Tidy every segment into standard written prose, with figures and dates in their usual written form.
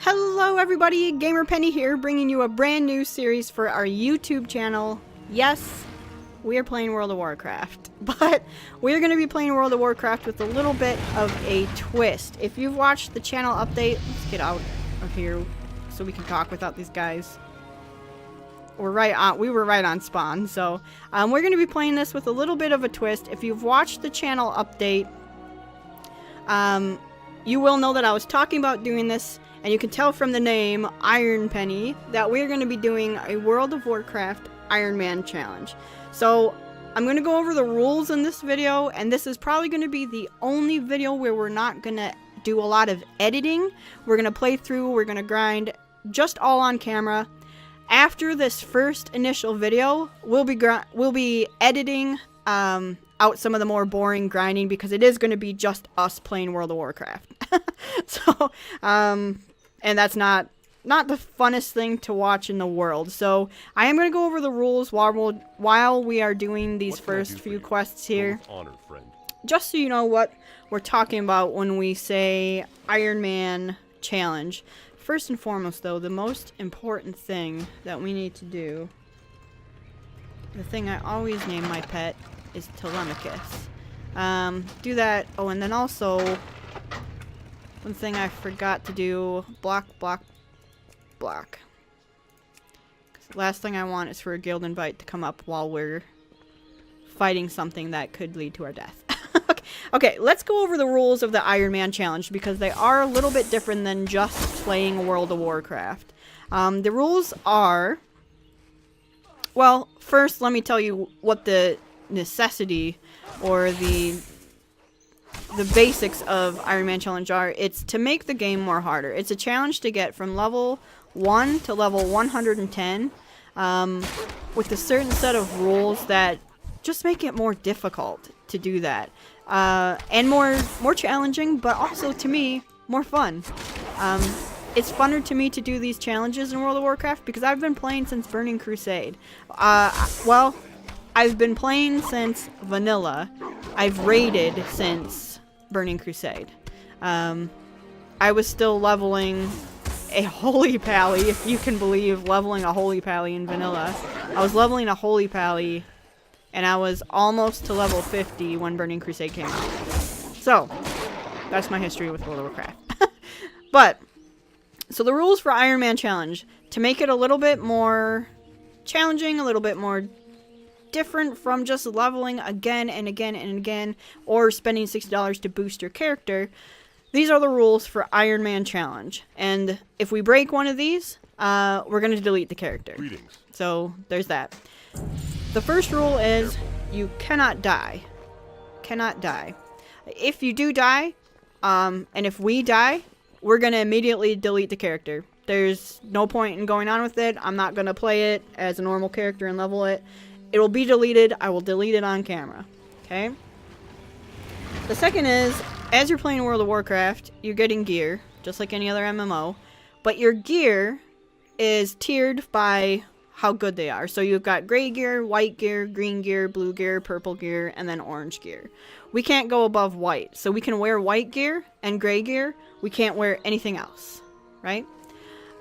Hello everybody, Gamer Penny here, bringing you a brand new series for our YouTube channel. Yes, we are playing World of Warcraft, but we're going to be playing World of Warcraft with a little bit of a twist. If you've watched the channel update, let's get out of here so we can talk without these guys. We were right on spawn, so we're going to be playing this with a little bit of a twist. If you've watched the channel update, you will know that I was talking about doing this. And you can tell from the name, Iron Penny, that we're going to be doing a World of Warcraft Ironman challenge. So, I'm going to go over the rules in this video, and this is probably going to be the only video where we're not going to do a lot of editing. We're going to play through, we're going to grind, just all on camera. After this first initial video, we'll be editing out some of the more boring grinding, because it is going to be just us playing World of Warcraft. So, and that's not the funnest thing to watch in the world. So I am going to go over the rules while we are doing these first few quests here. Just so you know what we're talking about when we say Ironman challenge. First and foremost, though, the most important thing that we need to do, the thing I always name my pet, is Telemachus. Do that. Oh, and then also, one thing I forgot to do, block. Because the last thing I want is for a guild invite to come up while we're fighting something that could lead to our death. Okay, let's go over the rules of the Iron Man challenge, because they are a little bit different than just playing World of Warcraft. The rules are, well, first let me tell you what the necessity or the basics of Iron Man challenge are. It's to make the game more harder. It's a challenge to get from level 1 to level 110 with a certain set of rules that just make it more difficult to do that. And more challenging, but also, to me, more fun. It's funner to me to do these challenges in World of Warcraft because I've been playing since Burning Crusade. Well, I've been playing since Vanilla. I've raided since Burning Crusade. I was still leveling a Holy Pally, if you can believe leveling a Holy Pally in Vanilla. I was leveling a Holy Pally, and I was almost to level 50 when Burning Crusade came out. So, that's my history with World of Warcraft. But, so the rules for Iron Man Challenge, to make it a little bit more challenging, a little bit more different from just leveling again and again and again, or spending $60 to boost your character, these are the rules for Iron Man Challenge. And if we break one of these, we're going to delete the character. Greetings. So, there's that. The first rule is you cannot die. Cannot die. If you do die, and if we die, we're going to immediately delete the character. There's no point in going on with it. I'm not going to play it as a normal character and level it. It will be deleted. I will delete it on camera. Okay? The second is, as you're playing World of Warcraft, you're getting gear, just like any other MMO. But your gear is tiered by how good they are. So you've got gray gear, white gear, green gear, blue gear, purple gear, and then orange gear. We can't go above white. So we can wear white gear and gray gear. We can't wear anything else. Right?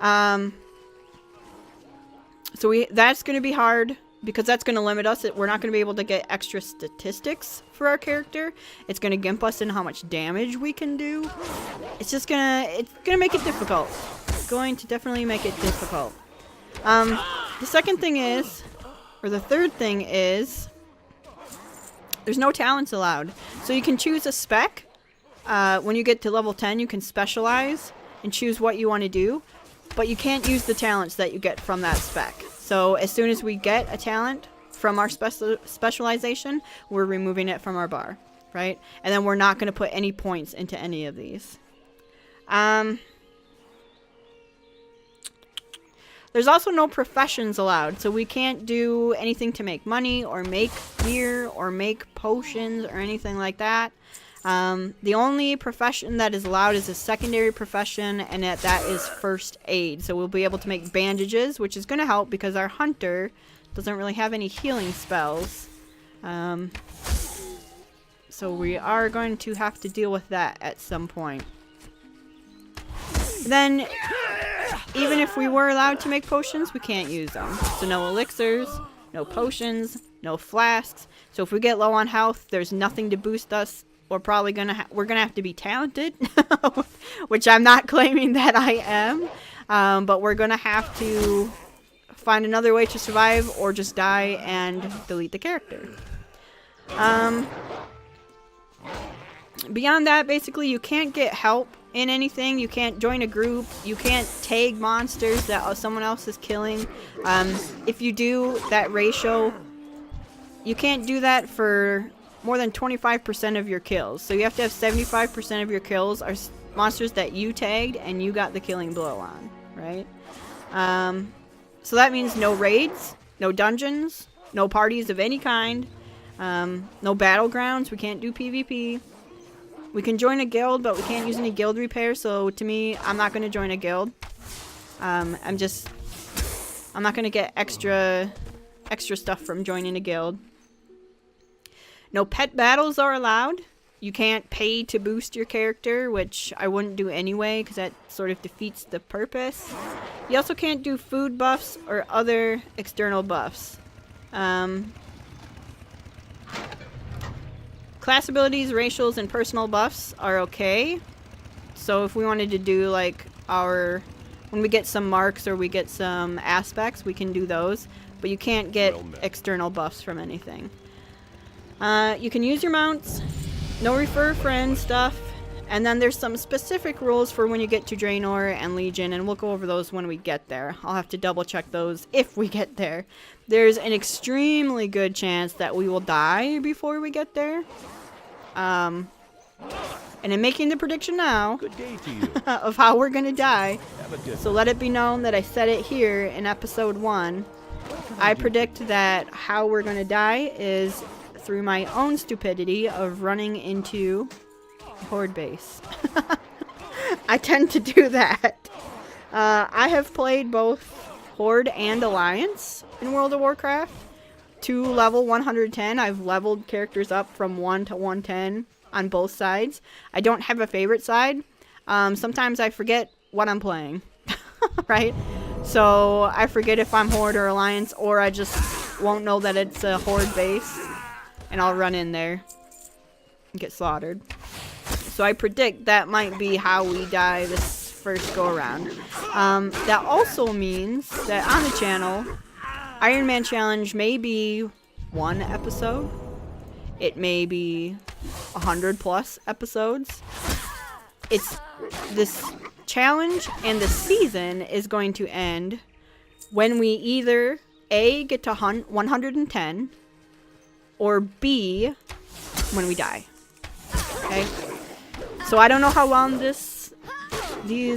So that's going to be hard, because that's going to limit us. We're not going to be able to get extra statistics for our character. It's going to gimp us in how much damage we can do. It's going to make it difficult. It's going to definitely make it difficult. The second thing is, or the third thing is, there's no talents allowed. So you can choose a spec. When you get to level 10, you can specialize and choose what you want to do. But you can't use the talents that you get from that spec. So as soon as we get a talent from our specialization, we're removing it from our bar, right? And then we're not going to put any points into any of these. There's also no professions allowed, so we can't do anything to make money or make gear or make potions or anything like that. The only profession that is allowed is a secondary profession, and that is first aid. So we'll be able to make bandages, which is going to help because our hunter doesn't really have any healing spells. So we are going to have to deal with that at some point. Then even if we were allowed to make potions, we can't use them. So no elixirs, no potions, no flasks. So if we get low on health, there's nothing to boost us. We're probably we're gonna have to be talented, which I'm not claiming that I am. But we're gonna have to find another way to survive, or just die and delete the character. Beyond that, basically, you can't get help in anything. You can't join a group. You can't tag monsters that someone else is killing. If you do, that ratio, you can't do that for more than 25% of your kills. So you have to have 75% of your kills are monsters that you tagged and you got the killing blow on, right? So that means no raids, no dungeons, no parties of any kind, no battlegrounds. We can't do PvP. We can join a guild, but we can't use any guild repair. So to me, I'm not going to join a guild. I'm not going to get extra stuff from joining a guild. No pet battles are allowed. You can't pay to boost your character, which I wouldn't do anyway, because that sort of defeats the purpose. You also can't do food buffs or other external buffs. Class abilities, racials, and personal buffs are okay. So if we wanted to do like when we get some marks or we get some aspects, we can do those. But you can't get external buffs from anything. You can use your mounts, no refer friend stuff, and then there's some specific rules for when you get to Draenor and Legion, and we'll go over those when we get there. I'll have to double check those if we get there. There's an extremely good chance that we will die before we get there. And I'm making the prediction now Good day to you. of how we're gonna die. Have a good So let it be known that I said it here in episode 1. I predict that how we're gonna die is through my own stupidity of running into a horde base. I tend to do that. I have played both Horde and Alliance in World of Warcraft to level 110. I've leveled characters up from 1 to 110 on both sides. I don't have a favorite side. Sometimes I forget what I'm playing, right? So I forget if I'm Horde or Alliance, or I just won't know that it's a Horde base, and I'll run in there and get slaughtered. So I predict that might be how we die this first go around. That also means that on the channel, Ironman Challenge may be 1 episode. It may be 100+ episodes. It's this challenge and the season is going to end when we either A, get to 110, or B, when we die. Okay? So I don't know how long these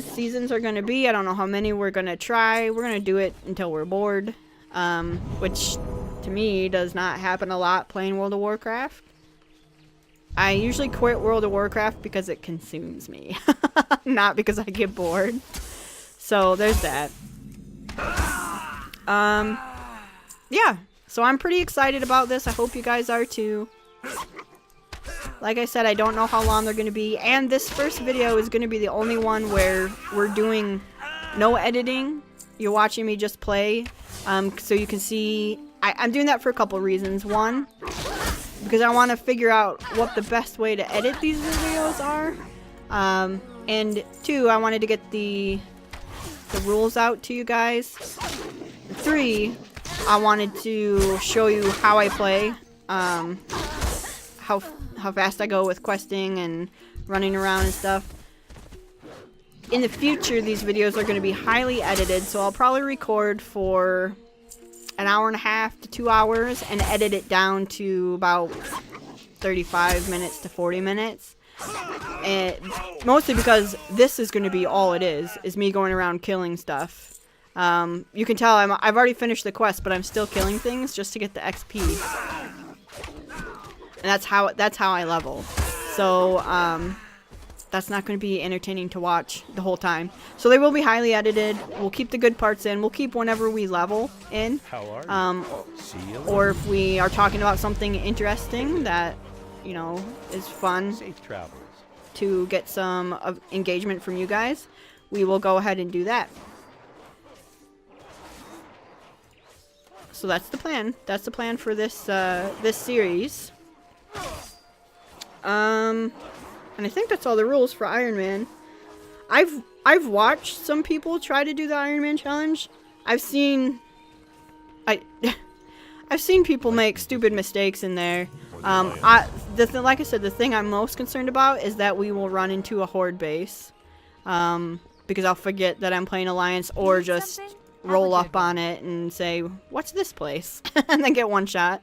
seasons are going to be. I don't know how many we're going to try. We're going to do it until we're bored. Which to me does not happen a lot playing World of Warcraft. I usually quit World of Warcraft because it consumes me, not because I get bored. So there's that. Yeah, so I'm pretty excited about this. I hope you guys are too. Like I said, I don't know how long they're going to be, and this first video is going to be the only one where we're doing no editing. You're watching me just play, so you can see. I'm doing that for a couple reasons. One, because I want to figure out what the best way to edit these videos are, and 2, I wanted to get the rules out to you guys. 3, I wanted to show you how I play, how fast I go with questing and running around and stuff. In the future, these videos are going to be highly edited, so I'll probably record for an hour and a half to 2 hours and edit it down to about 35 minutes to 40 minutes. And mostly because this is going to be all it is me going around killing stuff. You can tell I've already finished the quest, but I'm still killing things just to get the XP. And that's how I level. So, that's not going to be entertaining to watch the whole time. So they will be highly edited. We'll keep the good parts in. We'll keep whenever we level in. How are you? Or if we are talking about something interesting that, you know, is fun Safe travels. to get some engagement from you guys, we will go ahead and do that. So that's the plan. That's the plan for this this series. And I think that's all the rules for Iron Man. I've watched some people try to do the Iron Man challenge. I've seen people make stupid mistakes in there. Like I said, the thing I'm most concerned about is that we will run into a horde base. Because I'll forget that I'm playing Alliance or just roll up on it and say, what's this place? And then get one shot.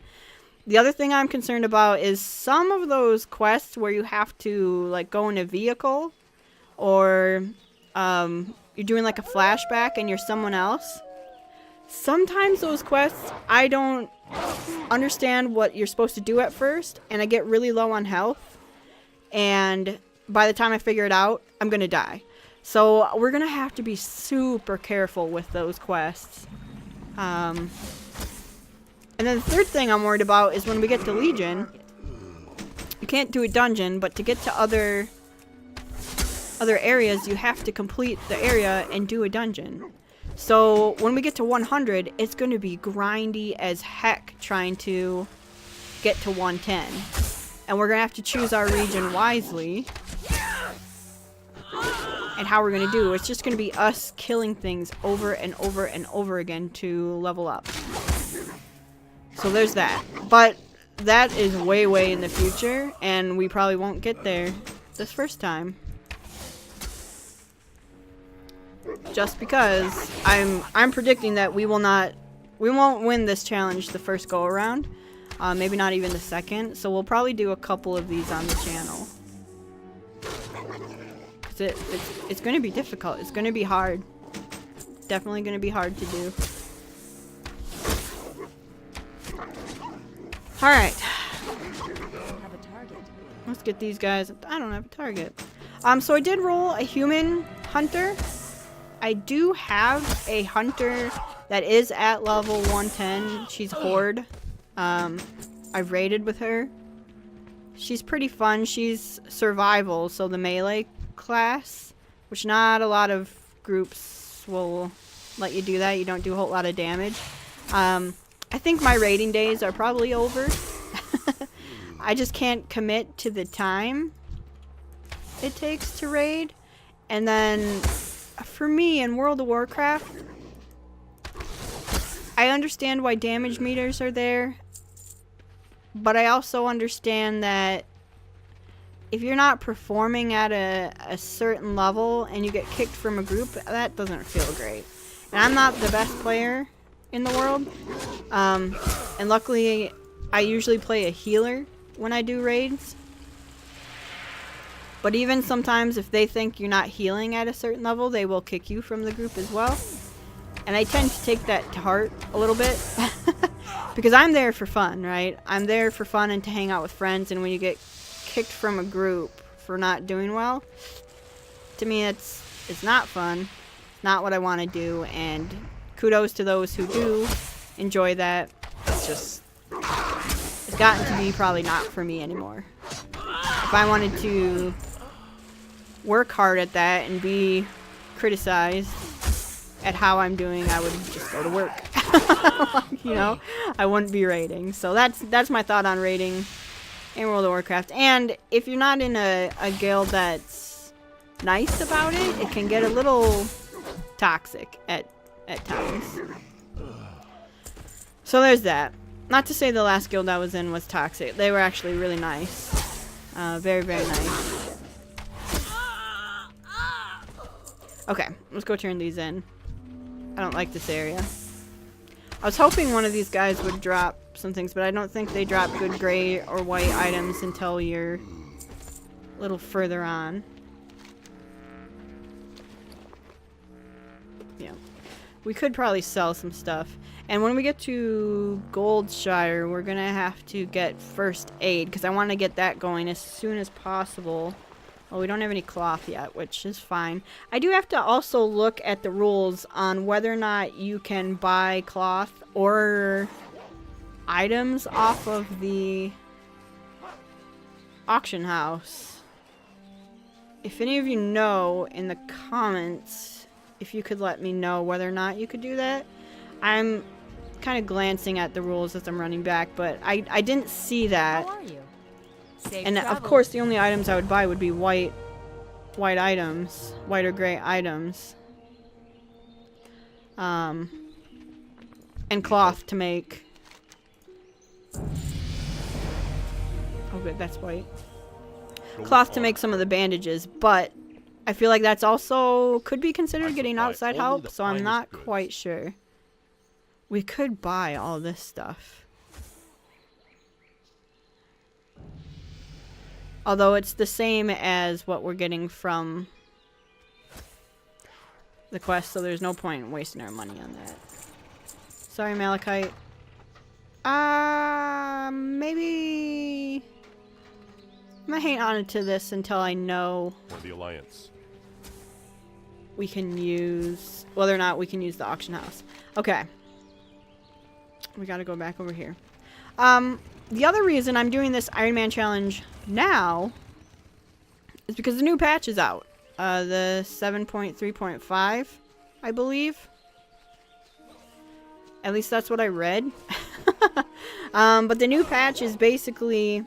The other thing I'm concerned about is some of those quests where you have to like go in a vehicle or you're doing like a flashback and you're someone else. Sometimes those quests, I don't understand what you're supposed to do at first, and I get really low on health, and by the time I figure it out, I'm gonna die. So we're gonna have to be super careful with those quests. And then the third thing I'm worried about is when we get to Legion, you can't do a dungeon, but to get to other areas, you have to complete the area and do a dungeon. So when we get to 100, it's going to be grindy as heck trying to get to 110. And we're going to have to choose our region wisely. And how we're going to do. It's just going to be us killing things over and over and over again to level up. So there's that. But that is way, way in the future. And we probably won't get there this first time. Just because I'm predicting that we won't win this challenge the first go around, maybe not even the second. So we'll probably do a couple of these on the channel. 'Cause it's going to be difficult. It's going to be hard. Definitely going to be hard to do. All right. Let's get these guys. I don't have a target. So I did roll a human hunter. I do have a hunter that is at level 110. She's Horde. I've raided with her. She's pretty fun. She's survival, so the melee class, which not a lot of groups will let you do that. You don't do a whole lot of damage. I think my raiding days are probably over. I just can't commit to the time it takes to raid. And then for me in World of Warcraft, I understand why damage meters are there, but I also understand that if you're not performing at a certain level and you get kicked from a group, that doesn't feel great. And I'm not the best player in the world, and luckily I usually play a healer when I do raids. But even sometimes if they think you're not healing at a certain level, they will kick you from the group as well. And I tend to take that to heart a little bit. Because I'm there for fun, right? I'm there for fun and to hang out with friends. And when you get kicked from a group for not doing well, to me it's not fun. It's not what I want to do. And kudos to those who do enjoy that. It's gotten to be probably not for me anymore. If I wanted to work hard at that and be criticized at how I'm doing, I would just go to work. You know, I wouldn't be raiding. So that's my thought on raiding in World of Warcraft. And if you're not in a guild that's nice about it, it can get a little toxic at times. So there's that. Not to say the last guild I was in was toxic. They were actually really nice. Very, very nice. Okay, let's go turn these in. I don't like this area. I was hoping one of these guys would drop some things, but I don't think they drop good gray or white items until you're a little further on. Yeah. We could probably sell some stuff. And when we get to Goldshire, we're going to have to get first aid, because I want to get that going as soon as possible. Well, we don't have any cloth yet, which is fine. I do have to also look at the rules on whether or not you can buy cloth or items off of the auction house. If any of you know in the comments, if you could let me know whether or not you could do that. I'm kind of glancing at the rules as I'm running back, but I didn't see that. How are you? Safe And of travels. course, the only items I would buy would be white items, white or gray items. And cloth to make. Oh good, that's white. Cloth to make some of the bandages, but I feel like that's also could be considered getting outside help, so I'm not quite sure. We could buy all this stuff. Although it's the same as what we're getting from the quest, so there's no point in wasting our money on that. Sorry, Malachite. Maybe I'm gonna hang on to this until I know For the Alliance. we can use whether or not we can use the auction house. Okay. We gotta go back over here. The other reason I'm doing this Ironman challenge now is because the new patch is out. The 7.3.5, I believe. At least that's what I read. But the new patch is basically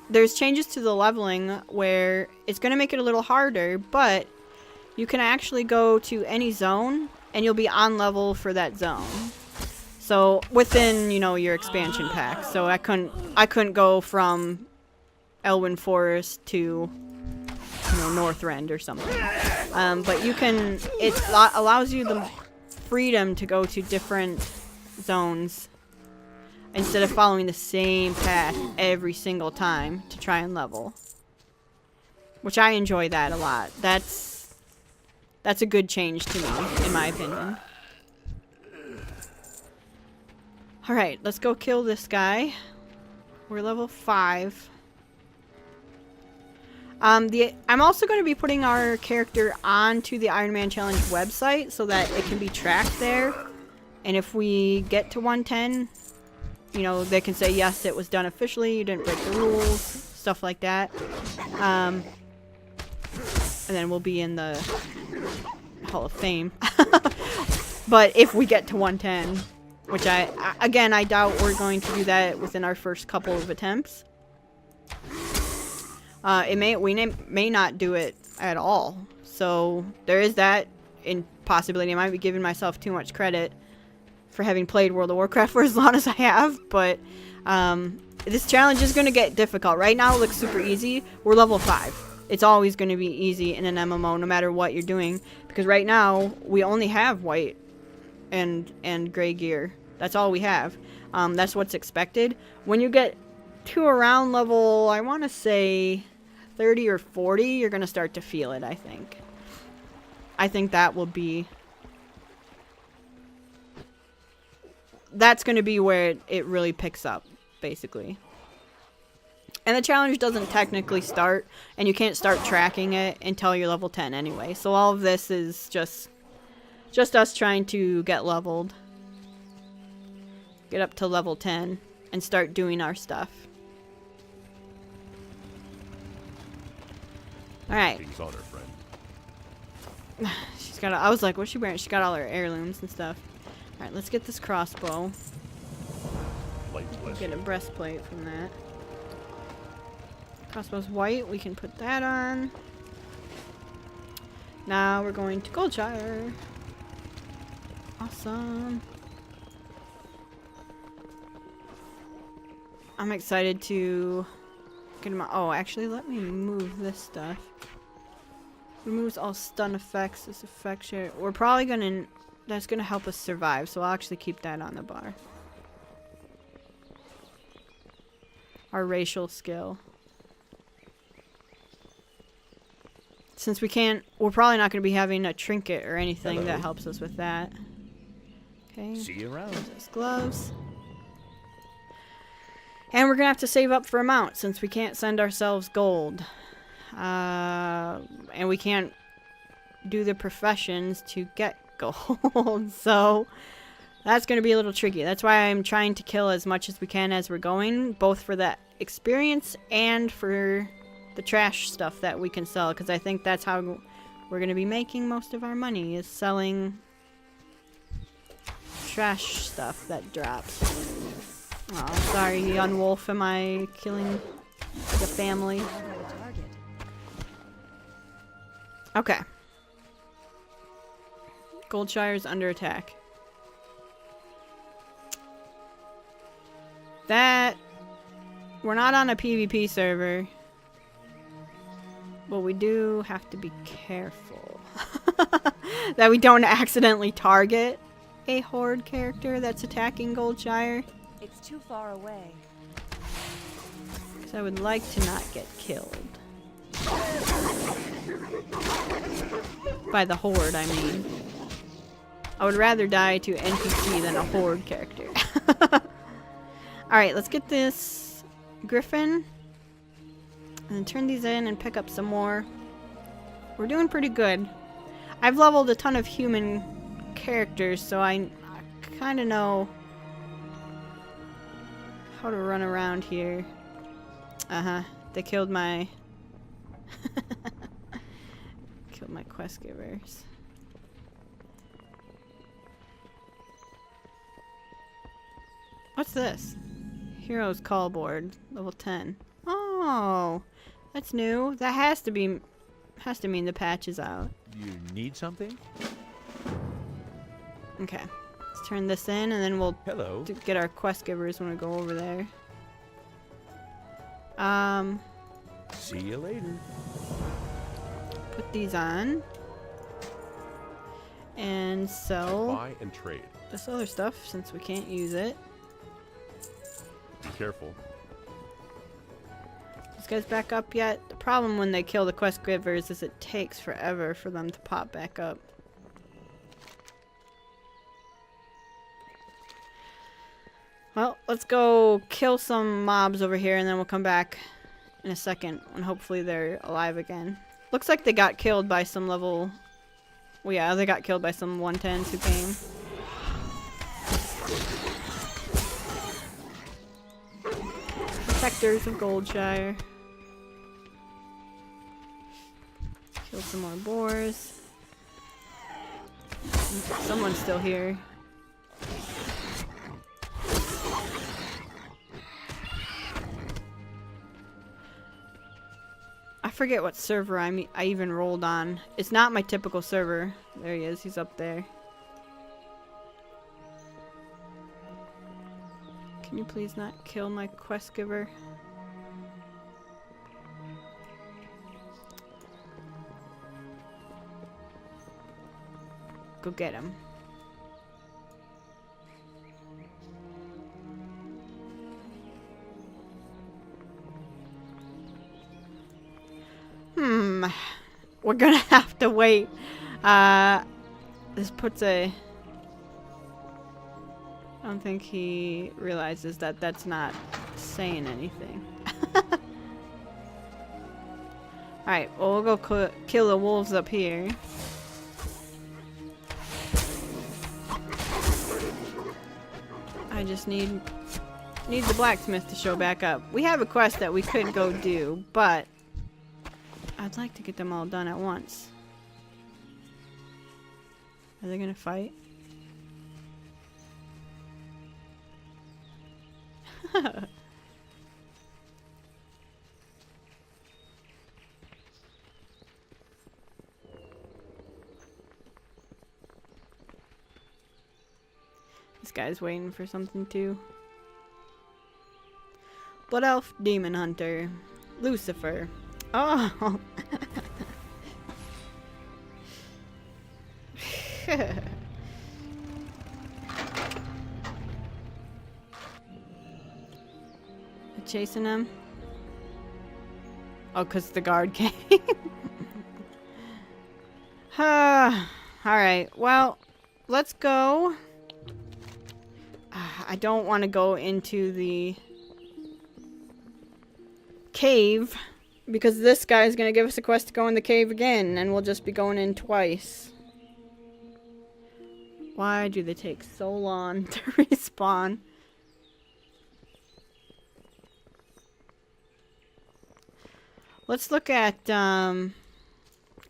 there's changes to the leveling where it's going to make it a little harder, but you can actually go to any zone and you'll be on level for that zone. So within, you know, your expansion pack. So I couldn't go from Elwyn Forest to, you know, Northrend or something. But you can, it allows you the freedom to go to different zones instead of following the same path every single time to try and level. Which I enjoy that a lot. That's a good change to me, in my opinion. Alright, let's go kill this guy. We're level 5. I'm also going to be putting our character onto the Ironman Challenge website so that it can be tracked there. And if we get to 110, you know, they can say, yes, it was done officially, you didn't break the rules, stuff like that. And then we'll be in the Hall of Fame. But if we get to 110, which again, I doubt we're going to do that within our first couple of attempts. We may not do it at all. So there is that in possibility. I might be giving myself too much credit for having played World of Warcraft for as long as I have, but this challenge is going to get difficult. Right now it looks super easy. We're level 5. It's always going to be easy in an MMO no matter what you're doing, because right now we only have white and gray gear. That's all we have. That's what's expected. When you get to around level, I want to say 30 or 40, you're going to start to feel it, I think. I think that will be... That's going to be where it really picks up, basically. And the challenge doesn't technically start, and you can't start tracking it until you're level 10 anyway. So all of this is just us trying to get leveled. Get up to level 10 and start doing our stuff. Alright. King's honor, friend. She's got I was like, what's she wearing? She got all her heirlooms and stuff. Alright, let's get this crossbow. Light bless Get a you. breastplate from that. Crossbow's white. We can put that on. Now we're going to Goldshire. Awesome. I'm excited to get him. Oh, actually, let me move this stuff. Removes all stun effects. This effect share. We're probably gonna. That's gonna help us survive. So I'll actually keep that on the bar. Our racial skill. Since we can't, we're probably not going to be having a trinket or anything that helps us with that. Okay. See you around. Those gloves. And we're going to have to save up for a mount since we can't send ourselves gold. And we can't do the professions to get gold. So that's going to be a little tricky. That's why I'm trying to kill as much as we can as we're going, both for that experience and for the trash stuff that we can sell, because I think that's how we're gonna be making most of our money is selling trash stuff that drops. Oh, sorry, young wolf, am I killing the family? Okay. Goldshire's under attack. That... We're not on a PvP server. But we do have to be careful. That we don't accidentally target a horde character that's attacking Goldshire. It's too far away. Because I would like to not get killed. By the horde, I mean. I would rather die to NPC than a horde character. Alright, let's get this griffin. And then turn these in and pick up some more. We're doing pretty good. I've leveled a ton of human characters, so I kind of know how to run around here. Uh-huh. They killed my... killed my quest givers. What's this? Heroes Call Board, level 10. Oh, that's new. That has to mean the patch is out. You need something? Okay, let's turn this in, and then we'll Hello. get our quest givers when we go over there. See you later. Put these on, and sell Buy and trade. this other stuff since we can't use it. Be careful. These guys back up yet? The problem when they kill the quest givers is it takes forever for them to pop back up. Well, let's go kill some mobs over here, and then we'll come back in a second, and hopefully they're alive again. Looks like they got killed by some level... Well, yeah, they got killed by some 110s who came. Protectors of Goldshire. Kill some more boars. Someone's still here. I forget what server I even rolled on. It's not my typical server. There he is. He's up there. Can you please not kill my quest giver? Go get him. We're gonna have to wait. This puts a... I don't think he realizes that that's not saying anything. Alright, well, we'll go kill the wolves up here. I just need the blacksmith to show back up. We have a quest that we could go do, but I'd like to get them all done at once. Are they gonna fight? This guy's waiting for something too. Blood Elf Demon Hunter. Lucifer. Oh! Chasing him? Oh, 'cause the guard came. Alright, well, let's go. I don't want to go into the cave because this guy's going to give us a quest to go in the cave again, and we'll just be going in twice. Why do they take so long to respawn? Let's look at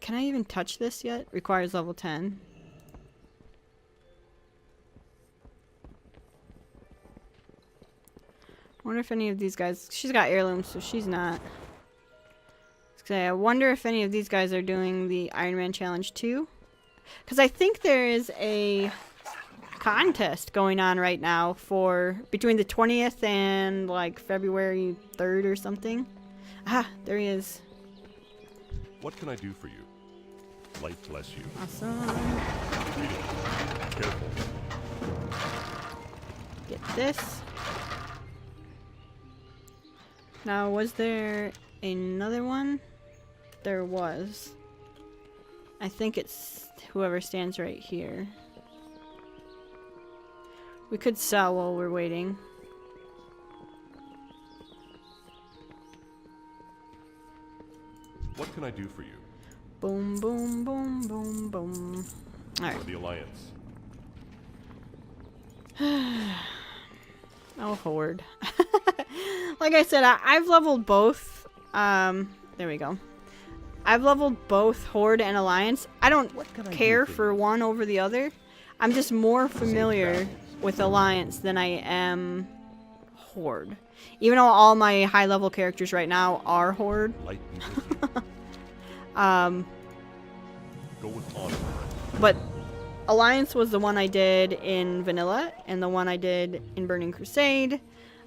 Can I even touch this yet? Requires level 10. I wonder if any of these guys... She's got heirlooms, so she's not. I wonder if any of these guys are doing the Ironman challenge too. Because I think there is a contest going on right now for between the 20th and like February 3rd or something. Ah, there he is. What can I do for you? Light bless you. Awesome. Read it. Careful. Get this. Now, was there another one? There was. I think it's whoever stands right here. We could sell while we're waiting. What can I do for you? Boom, boom, boom, boom, boom. Alright. For the Alliance. Oh, Horde. Like I said, I've leveled both. There we go. I've leveled both Horde and Alliance. I don't care for one over the other. I'm just more familiar with Alliance than I am Horde. Even though all my high level characters right now are Horde. Light be with you. Go with honor. But Alliance was the one I did in Vanilla and the one I did in Burning Crusade.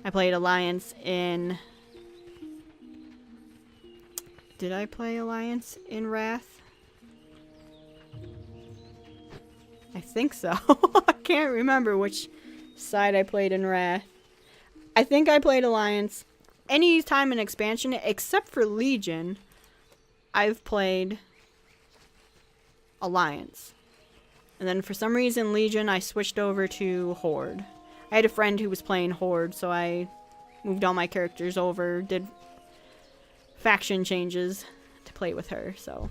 I played Alliance in... Did I play Alliance in Wrath? I think so. I can't remember which side I played in Wrath. I think I played Alliance any time in expansion, except for Legion. I've played Alliance. And then for some reason, Legion, I switched over to Horde. I had a friend who was playing Horde, so I moved all my characters over, did faction changes to play with her, so.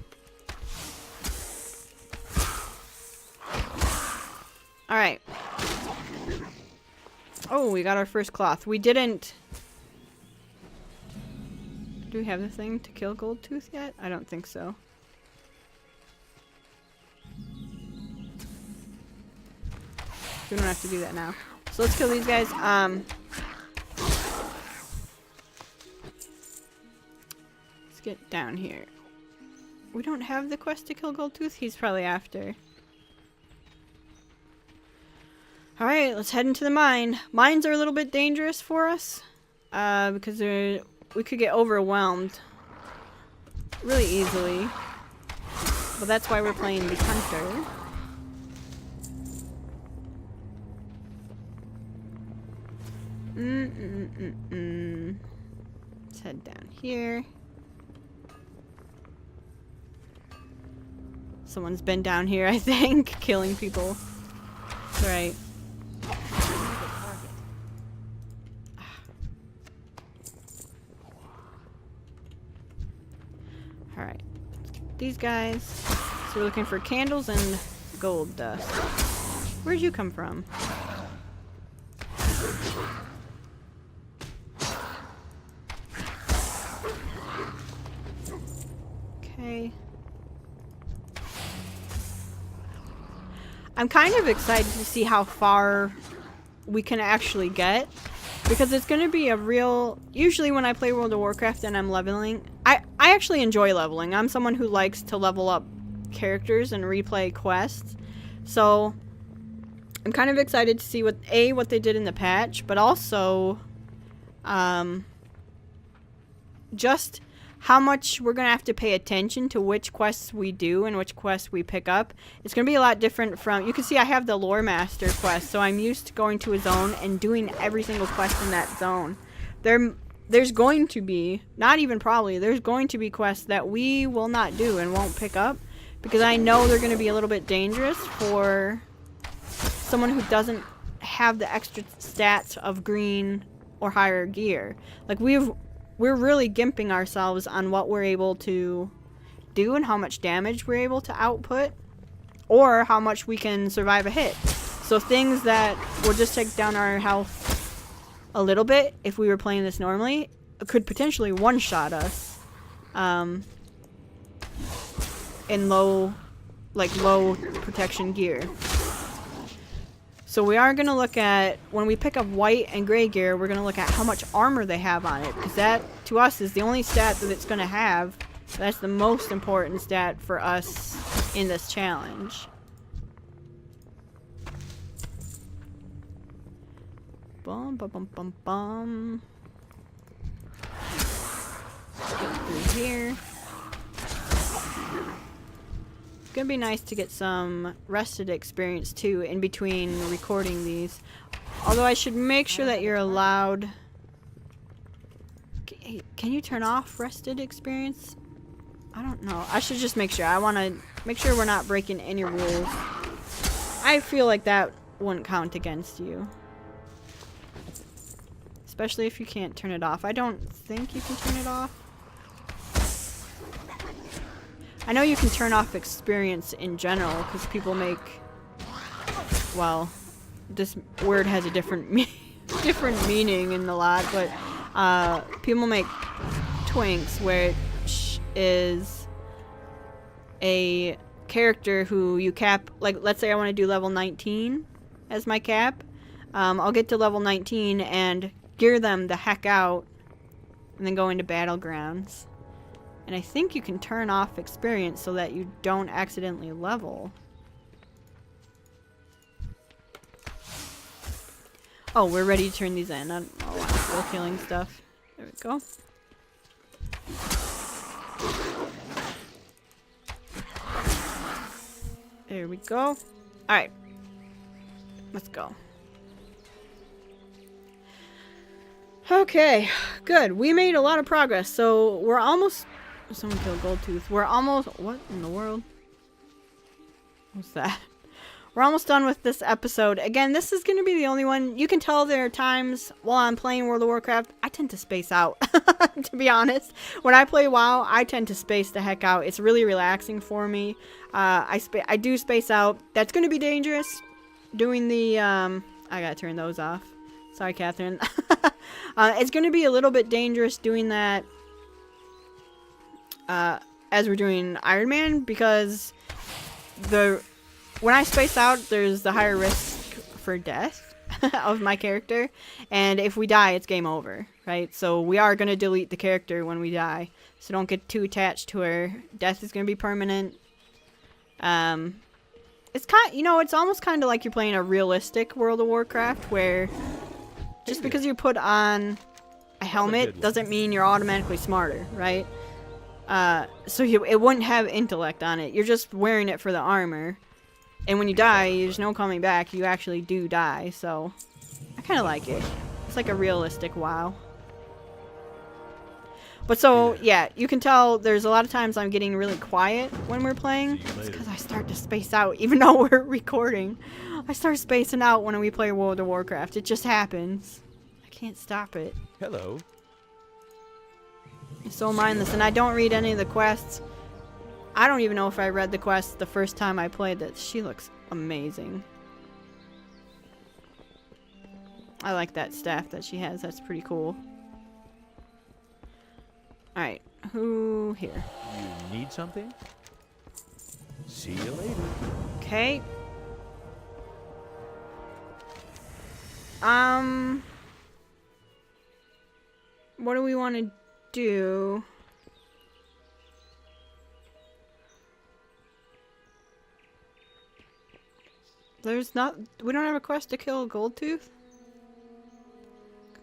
Alright. Oh, we got our first cloth. We didn't... Do we have the thing to kill Goldtooth yet? I don't think so. We don't have to do that now. So let's kill these guys. Let's get down here. We don't have the quest to kill Goldtooth? He's probably after. Alright, let's head into the mine. Mines are a little bit dangerous for us. Because we could get overwhelmed really easily. But that's why we're playing the Hunter. Let's head down here. Someone's been down here, I think, killing people. Right. Alright. These guys. So we're looking for candles and gold dust. Where'd you come from? Okay. I'm kind of excited to see how far we can actually get, because it's going to be a real... Usually when I play World of Warcraft and I'm leveling, I actually enjoy leveling. I'm someone who likes to level up characters and replay quests. So I'm kind of excited to see what they did in the patch, but also just how much we're going to have to pay attention to which quests we do and which quests we pick up. It's going to be a lot different from... You can see I have the Lore Master quest, so I'm used to going to a zone and doing every single quest in that zone. There's going to be, not even probably, there's going to be quests that we will not do and won't pick up, because I know they're going to be a little bit dangerous for someone who doesn't have the extra stats of green or higher gear. Like, we're really gimping ourselves on what we're able to do and how much damage we're able to output, or how much we can survive a hit. So things that will just take down our health a little bit if we were playing this normally could potentially one-shot us. in low protection gear. So we are going to look at, when we pick up white and gray gear, we're going to look at how much armor they have on it, because that, to us, is the only stat that it's going to have. That's the most important stat for us in this challenge. Bum, bum, bum, bum, bum. Get through here. It's gonna be nice to get some rested experience too in between recording these. Although I should make sure that you're allowed. Can you turn off rested experience? I don't know. I should just make sure. I want to make sure we're not breaking any rules. I feel like that wouldn't count against you. Especially if you can't turn it off. I don't think you can turn it off. I know you can turn off experience in general because people make, well, this word has a different meaning in a lot, but people make twinks, which is a character who you cap, like let's say I want to do level 19 as my cap. I'll get to level 19 and gear them the heck out and then go into battlegrounds. And I think you can turn off experience so that you don't accidentally level. Oh, we're ready to turn these in. I don't know why I'm still killing stuff. There we go. There we go. Alright. Let's go. Okay, good. We made a lot of progress. So we're almost... Someone killed Goldtooth. We're almost... What in the world? What's that? We're almost done with this episode. Again, this is going to be the only one. You can tell there are times while I'm playing World of Warcraft, I tend to space out, to be honest. When I play WoW, I tend to space the heck out. It's really relaxing for me. I do space out. That's going to be dangerous. Doing the... I gotta turn those off. Sorry, Catherine. It's going to be a little bit dangerous doing that as we're doing Ironman, because when I space out, there's the higher risk for death of my character, and if we die, it's game over, right? So we are going to delete the character when we die, so don't get too attached to her. Death is going to be permanent. It's it's almost kind of like you're playing a realistic World of Warcraft, where just because you put on a helmet doesn't mean you're automatically smarter, right? So it wouldn't have intellect on it. You're just wearing it for the armor. And when you die, there's no coming back. You actually do die, so I kind of like it. It's like a realistic WoW. But so, yeah, you can tell there's a lot of times I'm getting really quiet when we're playing. It's because I start to space out, even though we're recording. I start spacing out when we play World of Warcraft. It just happens. I can't stop it. Hello. I'm so mindless, and I don't read any of the quests. I don't even know if I read the quest the first time I played it. She looks amazing. I like that staff that she has. That's pretty cool. Alright, who here? You need something? See you later. Okay. What do we want to do? We don't have a quest to kill Goldtooth?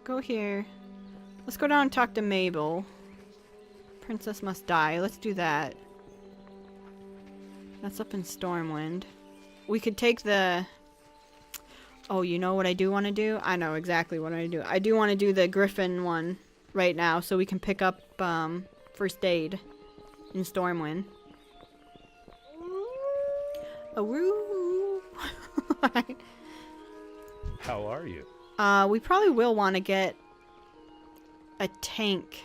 Go here. Let's go down and talk to Mabel. Princess must die. Let's do that. That's up in Stormwind. We could take the... Oh, you know what I do want to do? I know exactly what I do. I do want to do the Griffin one right now, so we can pick up first aid in Stormwind. Awoo! How are you? We probably will want to get a tank.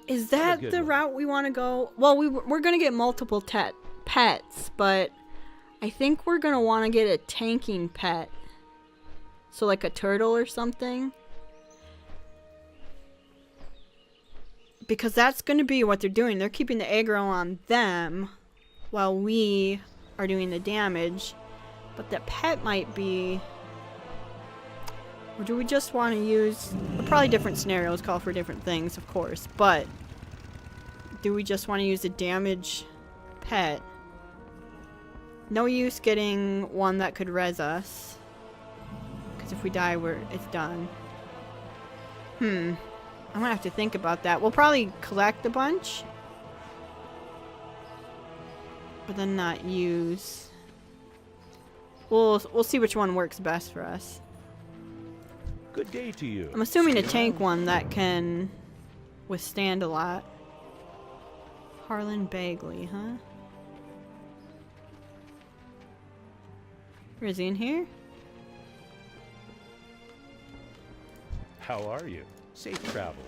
Is that the route we want to go? Well, we're going to get multiple pets, but I think we're going to want to get a tanking pet. So like a turtle or something. Because that's going to be what they're doing. They're keeping the aggro on them while we are doing the damage. But the pet might be... Or do we just want to use... Probably different scenarios call for different things, of course. But do we just want to use a damage pet? No use getting one that could res us. Because if we die, it's done. I'm gonna have to think about that. We'll probably collect a bunch. But then not use. We'll see which one works best for us. Good day to you. I'm assuming a tank one that can withstand a lot. Harlan Bagley, huh? Where is he, in here? How are you? Safe travels.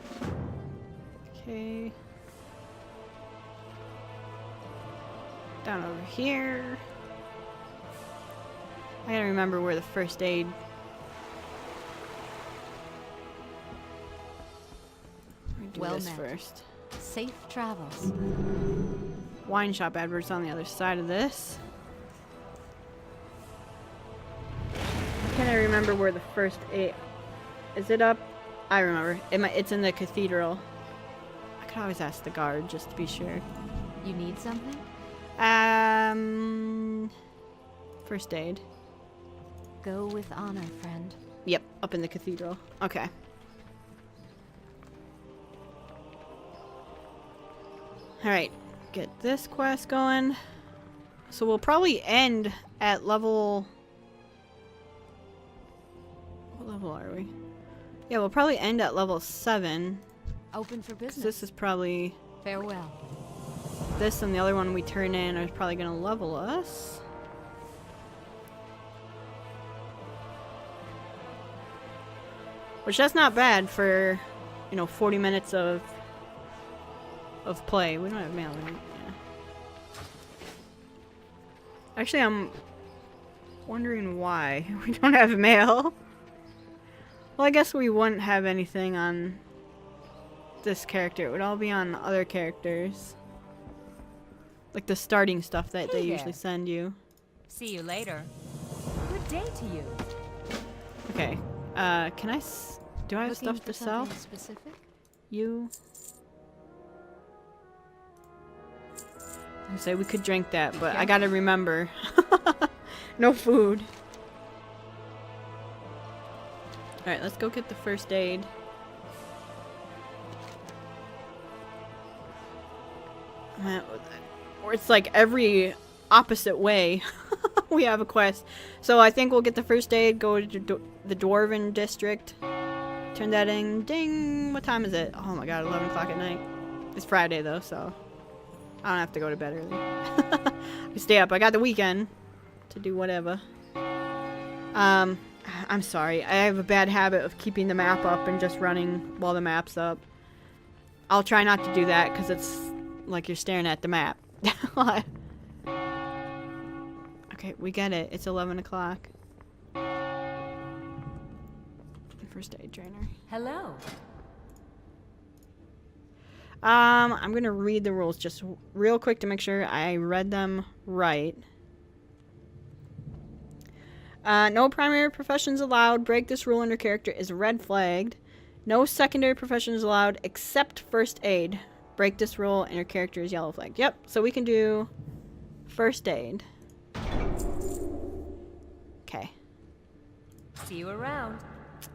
Okay. Down over here. I gotta remember where the first aid. Do Well this met. first. Safe travels. Wine shop adverts on the other side of this. Can I remember where the first aid? Is it up? I remember. It's in the cathedral. I could always ask the guard just to be sure. You need something? First aid. Go with honor, friend. Yep, up in the cathedral. Okay. Alright, get this quest going. So we'll probably end at level... What level are we? Yeah, we'll probably end at level 7. Open for 'Cause business. this is probably... Farewell. This and the other one we turn in are probably going to level us. Which that's not bad for, 40 minutes of play. We don't have mail, right? Yeah. Actually, I'm wondering why we don't have mail. Well, I guess we wouldn't have anything on this character. It would all be on other characters. Like the starting stuff that they Hey usually there. send you. See you later. Good day to you. Okay. Can I do I have Looking stuff for to sell? something specific? You. I say we could drink that, but I gotta remember. No food. Alright, let's go get the first aid. Or it's like every opposite way we have a quest. So I think we'll get the first aid, go to the Dwarven district. Turn that in. Ding! What time is it? Oh my god, 11 o'clock at night. It's Friday though, so I don't have to go to bed early. I stay up. I got the weekend to do whatever. I'm sorry. I have a bad habit of keeping the map up and just running while the map's up. I'll try not to do that because it's like you're staring at the map. Okay, we get it. It's 11 o'clock. First aid trainer. Hello. I'm gonna read the rules just real quick to make sure I read them right. No primary professions allowed. Break this rule and your character is red flagged. No secondary professions allowed except first aid. Break this rule and your character is yellow flagged. Yep, so we can do first aid. Okay. See you around.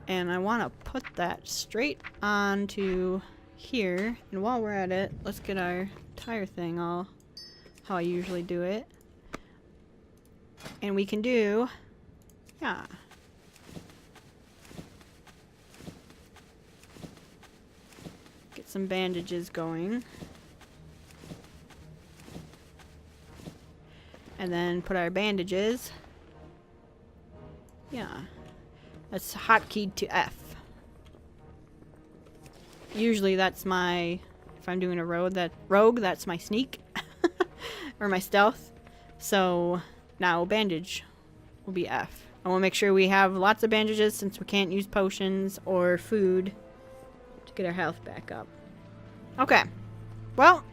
And I want to put that straight onto here. And while we're at it, let's get our tire thing all how I usually do it. And we can do... Yeah. Get some bandages going. And then put our bandages. Yeah. That's hotkeyed to F. Usually that's my... If I'm doing a rogue, that's my sneak. Or my stealth. So now bandage will be F. And we'll make sure we have lots of bandages since we can't use potions or food to get our health back up. Okay. Well,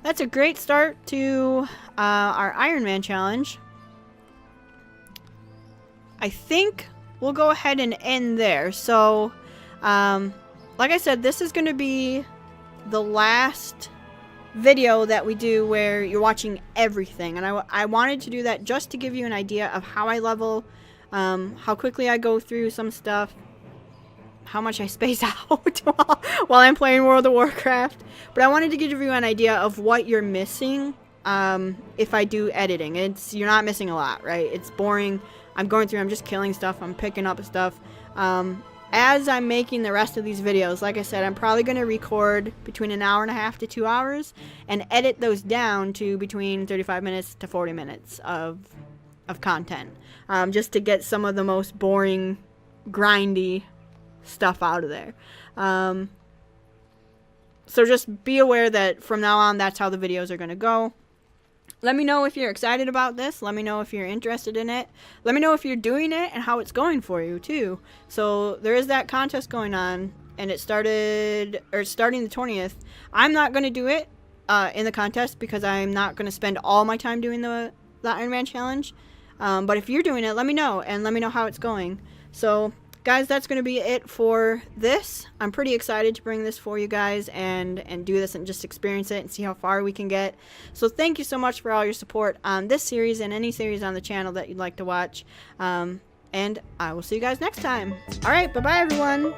that's a great start to our Ironman challenge. I think we'll go ahead and end there. So, like I said, this is going to be the last video that we do where you're watching everything. And I wanted to do that just to give you an idea of how I level, how quickly I go through some stuff, how much I space out while I'm playing World of Warcraft. But I wanted to give you an idea of what you're missing if I do editing. You're not missing a lot, right? It's boring. I'm going through, I'm just killing stuff, I'm picking up stuff. As I'm making the rest of these videos, like I said, I'm probably going to record between an hour and a half to 2 hours and edit those down to between 35 minutes to 40 minutes of content. Just to get some of the most boring, grindy stuff out of there. So just be aware that from now on, that's how the videos are going to go. Let me know if you're excited about this. Let me know if you're interested in it. Let me know if you're doing it and how it's going for you too. So there is that contest going on, and it's starting the 20th. I'm not going to do it in the contest because I'm not going to spend all my time doing the Ironman challenge. But if you're doing it, let me know, and let me know how it's going. So guys, that's going to be it for this. I'm pretty excited to bring this for you guys and do this and just experience it and see how far we can get. So thank you so much for all your support on this series and any series on the channel that you'd like to watch. And I will see you guys next time. All right, bye-bye, everyone.